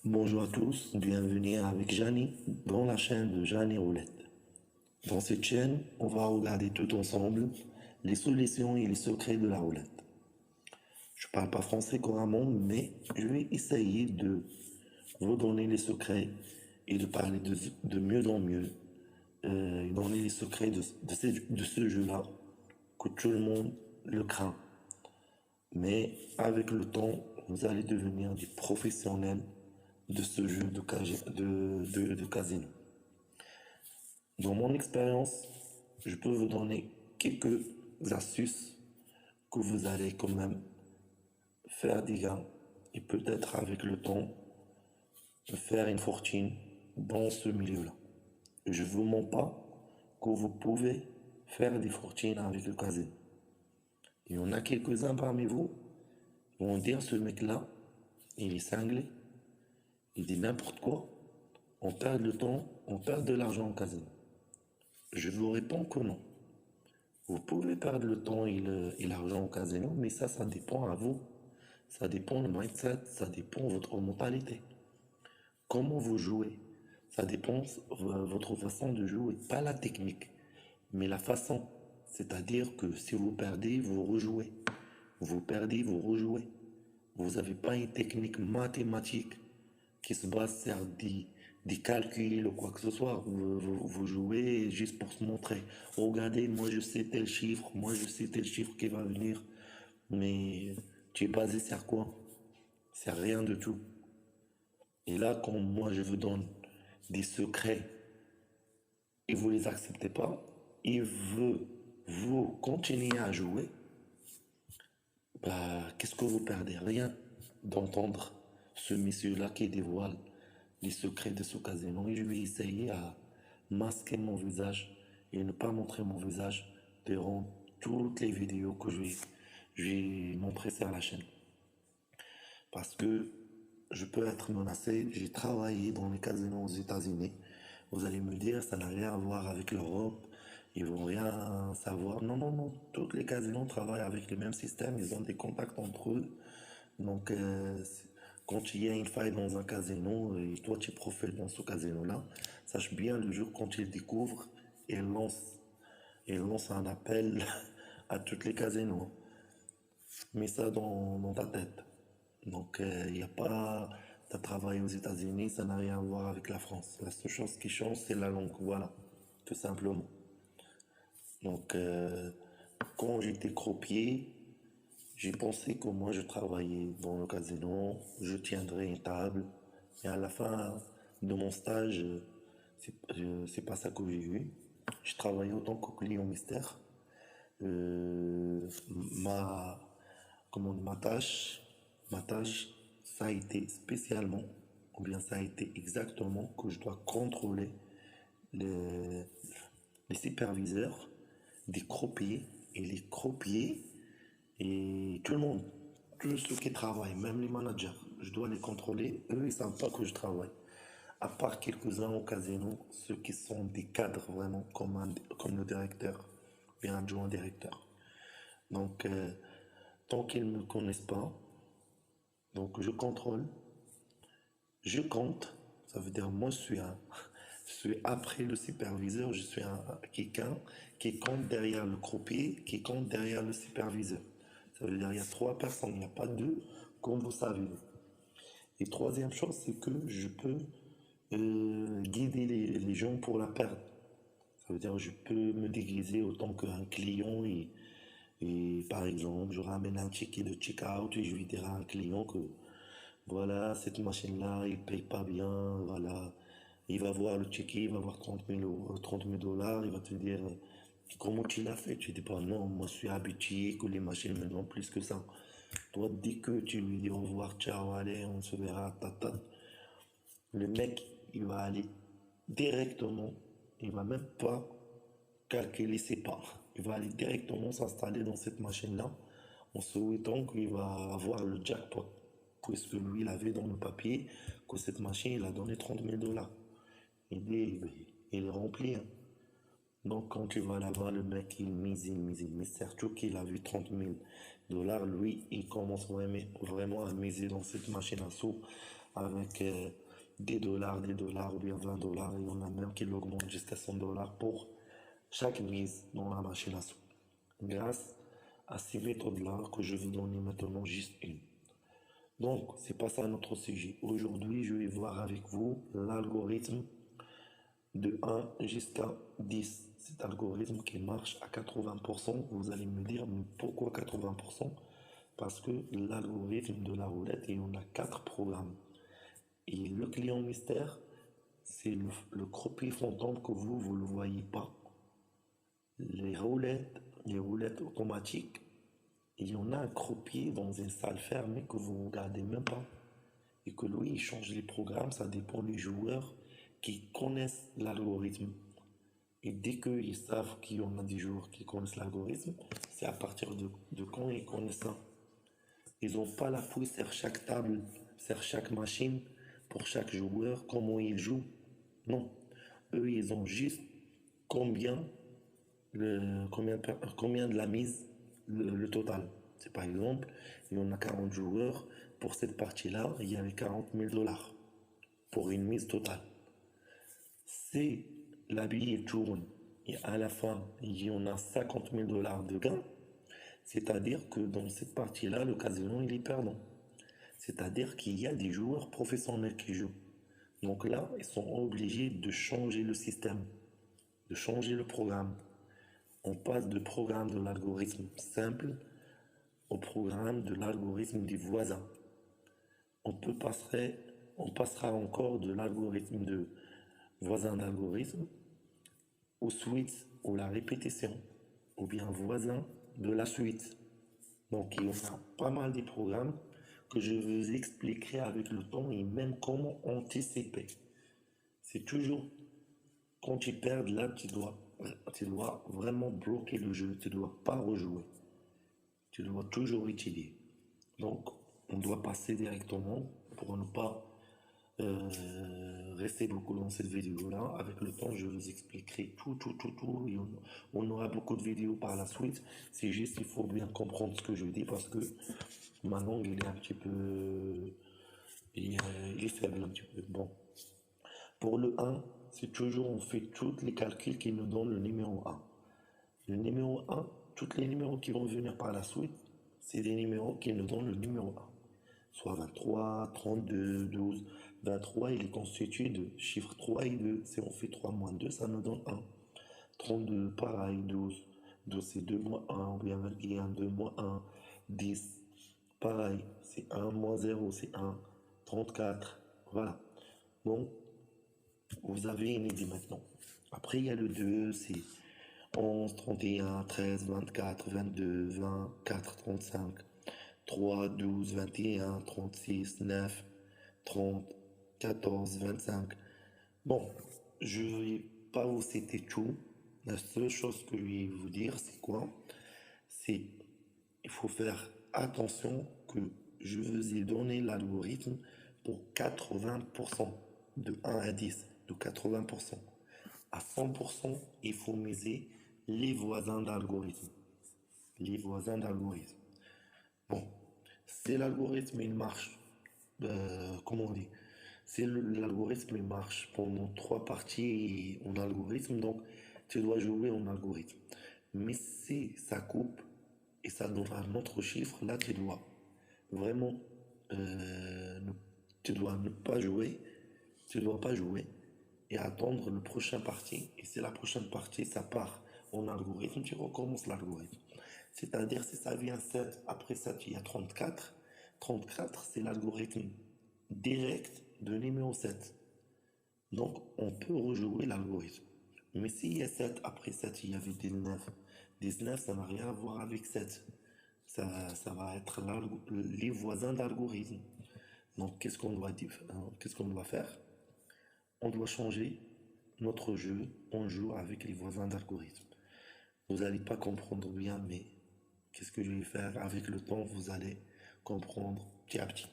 Bonjour à tous, bienvenue avec Jani dans la chaîne de Jani Roulette. Dans cette chaîne, on va regarder tout ensemble les solutions et les secrets de la roulette. Je parle pas français couramment, mais je vais essayer de vous donner les secrets et de parler de mieux en mieux, et donner les secrets de ce jeu-là que tout le monde le craint. Mais avec le temps, vous allez devenir des professionnels de ce jeu de casino. Dans mon expérience, je peux vous donner quelques astuces que vous allez quand même faire des gains et peut-être avec le temps faire une fortune dans ce milieu-là. Je ne vous mens pas que vous pouvez faire des fortunes avec le casino. Il y en a quelques-uns parmi vous qui vont dire ce mec-là, il est cinglé, il dit n'importe quoi, on perd le temps, on perd de l'argent au casino. Je vous réponds que non. Vous pouvez perdre le temps et l'argent au casino, mais ça dépend à vous. Ça dépend le mindset, ça dépend de votre mentalité. Comment vous jouez, ça dépend de votre façon de jouer, pas la technique, mais la façon. C'est-à-dire que si vous perdez, vous rejouez. Vous perdez, vous rejouez. Vous n'avez pas une technique mathématique qui se base sur des calculs ou quoi que ce soit. Vous jouez juste pour se montrer. Regardez, moi je sais tel chiffre, moi je sais tel chiffre qui va venir. Mais tu es basé sur quoi? C'est rien de tout. Et là, quand moi je vous donne des secrets et vous les acceptez pas, et vous continuez à jouer, bah, qu'est-ce que vous perdez? Rien d'entendre ce monsieur-là qui dévoile les secrets de ce casino. Et je vais essayer à masquer mon visage et ne pas montrer mon visage durant toutes les vidéos que je vais montrer sur la chaîne. Parce que je peux être menacé. J'ai travaillé dans les casinos aux États-Unis. Vous allez me dire, ça n'a rien à voir avec l'Europe. Ils vont rien savoir. Non, non, non. Tous les casinos travaillent avec le même système. Ils ont des contacts entre eux. Donc, quand il y a une faille dans un casino et toi tu profites dans ce casino-là, sache bien le jour quand ils découvrent, ils lancent un appel à tous les casinos. Mets ça dans ta tête. Donc, il n'y a pas de travail aux États-Unis, ça n'a rien à voir avec la France. La seule chose qui change, c'est la langue, voilà, tout simplement. Donc, quand j'étais croupier, j'ai pensé que moi je travaillais dans le casino, je tiendrais une table, et à la fin de mon stage, c'est pas ça que j'ai eu. Je travaillais autant que client mystère. Ma, ma tâche, ça a été spécialement, ou bien ça a été exactement que je dois contrôler les, les superviseurs des croupiers et les croupiers et tout le monde, tous ceux qui travaillent, même les managers, je dois les contrôler. Eux, ils savent pas que je travaille. À part quelques-uns au casino, ceux qui sont des cadres vraiment comme le directeur, bien adjoint directeur. Donc, tant qu'ils ne me connaissent pas, donc je contrôle, je compte. Ça veut dire moi je suis après le superviseur, je suis quelqu'un qui compte derrière le croupier, qui compte derrière le superviseur. Ça veut dire il y a trois personnes, il n'y a pas deux, comme vous savez. Et troisième chose, c'est que je peux guider les gens pour la perdre. Ça veut dire je peux me déguiser autant qu'un client et par exemple, je ramène un ticket de check-out et je lui dirai à un client que voilà, cette machine-là, il paye pas bien, voilà. Il va voir le ticket, il va voir 30 000 dollars, il va te dire comment tu l'as fait. Tu dis pas non, moi je suis habitué que les machines me donnent plus que ça. Toi, dès que tu lui dis au revoir, ciao, allez, on se verra, tata, le mec, il va aller directement, il va même pas calculer ses parts. Il va aller directement s'installer dans cette machine-là en souhaitant qu'il va avoir le jackpot. Puisque lui, il avait dans le papier que cette machine, il a donné 30 000 dollars. Il est rempli, hein. Donc, quand tu vas là-bas, le mec, il mise, il mise, il mise. Surtout qu'il a vu 30 000 dollars. Lui, il commence vraiment à miser dans cette machine à sous avec des dollars ou bien 20 dollars. Il y en a même qui l'augmentent jusqu'à 100 dollars pour chaque mise dans la machine à sous. Grâce à ces méthodes-là que je vais donner maintenant juste une. Donc, c'est pas ça notre sujet. Aujourd'hui, je vais voir avec vous l'algorithme de 1 jusqu'à 10. Cet algorithme qui marche à 80%. Vous allez me dire, mais pourquoi 80%? Parce que l'algorithme de la roulette, il y en a 4 programmes. Et le client mystère, c'est le croupier fantôme que vous ne le voyez pas. Les roulettes automatiques, il y en a un croupier dans une salle fermée que vous ne regardez même pas. Et que lui, il change les programmes, ça dépend des joueurs qui connaissent l'algorithme. Et dès qu'ils savent qu'il y en a des joueurs qui connaissent l'algorithme, c'est à partir de quand ils connaissent ça. Ils n'ont pas la fouille sur chaque table, sur chaque machine, pour chaque joueur, comment il joue. Non. Eux, ils ont juste combien, combien de la mise, le total. C'est par exemple, il y en a 40 joueurs. Pour cette partie-là, il y avait 40 000 dollars pour une mise totale. Si la bille tourne et à la fin, il y en a 50 000 dollars de gain, c'est-à-dire que dans cette partie-là, le casino, il est perdant. C'est-à-dire qu'il y a des joueurs professionnels qui jouent. Donc là, ils sont obligés de changer le système, de changer le programme. On passe du programme de l'algorithme simple au programme de l'algorithme des voisins. On passera encore de l'algorithme de voisin d'algorithme aux suites ou la répétition, ou bien voisin de la suite. Donc il y a pas mal de programmes que je vous expliquerai avec le temps et même comment anticiper. C'est toujours quand tu perds là, tu dois vraiment bloquer le jeu, tu ne dois pas rejouer. Tu dois toujours étudier. Donc on doit passer directement pour ne pas rester beaucoup dans cette vidéo-là. Avec le temps, je vous expliquerai tout. On aura beaucoup de vidéos par la suite. C'est juste qu'il faut bien comprendre ce que je dis parce que ma langue, il est un petit peu... Il est faible un petit peu. Bon. Pour le 1, c'est toujours, on fait tous les calculs qui nous donnent le numéro 1. Le numéro 1, tous les numéros qui vont venir par la suite, c'est des numéros qui nous donnent le numéro 1. Soit 23, 32, 12. 23, il est constitué de chiffres 3 et 2. Si on fait 3 moins 2, ça nous donne 1. 32, pareil, 12. 12, c'est 2 moins 1, ou bien 21, 2 moins 1. 10, pareil, c'est 1 moins 0, c'est 1. 34, voilà. Bon, vous avez une idée maintenant. Après, il y a le 2, c'est 11, 31, 13, 24, 22, 20, 4, 35, 3, 12, 21, 36, 9, 30, 14, 25. Bon, je ne vais pas vous citer tout. La seule chose que je vais vous dire, c'est quoi? C'est il faut faire attention que je vous ai donné l'algorithme pour 80%, de 1 à 10, de 80%. À 100%, il faut miser les voisins d'algorithme. Les voisins d'algorithme. Bon, si l'algorithme il marche, comment on dit, si l'algorithme il marche pendant 3 parties en algorithme, donc tu dois jouer en algorithme. Mais si ça coupe et ça donne un autre chiffre, là tu dois vraiment, tu dois ne pas jouer, tu dois pas jouer et attendre le prochain parti. Et si la prochaine partie ça part en algorithme, tu recommences l'algorithme. C'est-à-dire si ça vient 7, après 7 il y a 34. 34 c'est l'algorithme direct de numéro 7. Donc on peut rejouer l'algorithme. Mais s'il y a 7, après 7 il y avait 19. 19 ça n'a rien à voir avec 7. Ça va être les voisins d'algorithme. Donc qu'est-ce qu'on doit faire? On doit changer notre jeu, on joue avec les voisins d'algorithme. Vous n'allez pas comprendre bien, mais qu'est-ce que je vais faire avec le temps, vous allez comprendre petit à petit.